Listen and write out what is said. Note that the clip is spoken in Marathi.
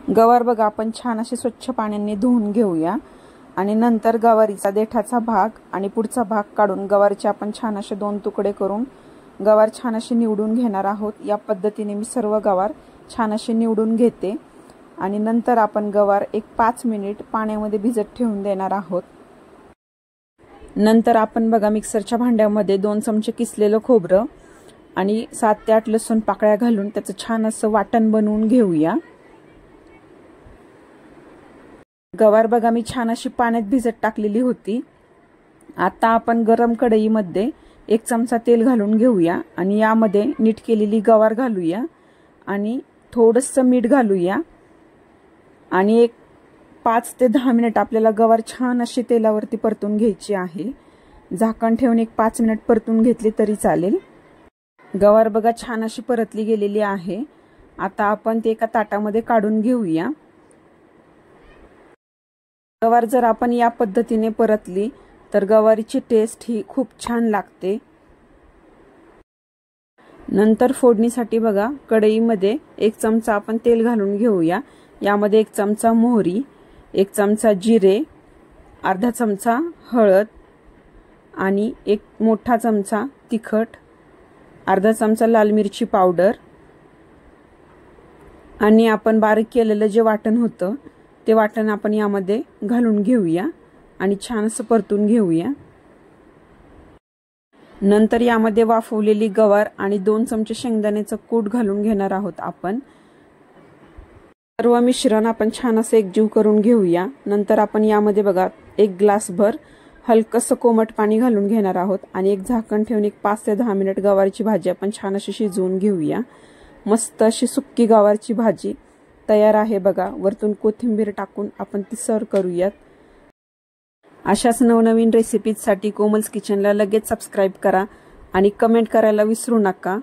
गवार बघा आपण छान असे स्वच्छ पाण्याने धुवून घेऊया आणि नंतर गवारीचा देठाचा भाग आणि पुढचा भाग काढून गवारचे आपण छान असे 2 तुकडे करून गवार छान असे निवडून घेणार आहोत। या पद्धतीने मी सर्व गवार छान असे निवडून घेते आणि नंतर आपण गवार एक 5 मिनिट पाण्यामध्ये भिजत ठेवून देणार आहोत। नंतर आपण बघा मिक्सरच्या भांड्यामध्ये 2 चमचे किसलेलं खोबरं आणि 7 ते 8 लसूण पाकळ्या घालून त्याचं छान असं वाटण बनवून घेऊया। गवार बघा मी छान अशी पाण्यात भिजत टाकलेली होती। आता आपण गरम कढईमध्ये 1 चमचा तेल घालून घेऊया आणि यामध्ये नीट केलेली गवार घालूया आणि थोडंसं मीठ घालूया आणि एक 5 ते 10 मिनिट आपल्याला गवार छान अशी तेलावरती परतून घ्यायची आहे। झाकण ठेवून एक 5 मिनिट परतून घेतली तरी चालेल। गवार बघा छान अशी परतली गेलेली आहे। आता आपण ते एका ताटामध्ये काढून घेऊया। गवार जर आपण या पद्धतीने परतली तर गवारीची टेस्ट ही खूप छान लागते। नंतर फोडणीसाठी बघा कढईमध्ये 1 चमचा आपण तेल घालून घेऊया। यामध्ये 1 चमचा मोहरी, 1 चमचा जिरे, अर्धा चमचा हळद आणि 1 मोठा चमचा तिखट, अर्धा चमचा लाल मिरची पावडर आणि आपण बारीक केलेलं जे वाटण होतं ते वाटण आपण यामध्ये घालून घेऊया आणि छान असं परतून घेऊया। नंतर यामध्ये वाफवलेली गवार आणि 2 चमचे शेंगदाण्याचं कूट घालून घेणार आहोत आपण। सर्व मिश्रण आपण छान असं एकजीव करून घेऊया। नंतर आपण यामध्ये बघा 1 ग्लासभर हलकसं कोमट पाणी घालून घेणार आहोत आणि एक झाकण ठेवून एक 5 ते 10 मिनिट गवारची भाजी आपण छान अशी शिजवून घेऊया। मस्त अशी सुक्की गवारची भाजी तयार आहे बघा। वरतून कोथिंबीर टाकून आपण ती सर्व करूयात। अशाच नवनवीन रेसिपीजसाठी कोमल्स किचनला लगेच सबस्क्राइब करा आणि कमेंट करायला विसरू नका।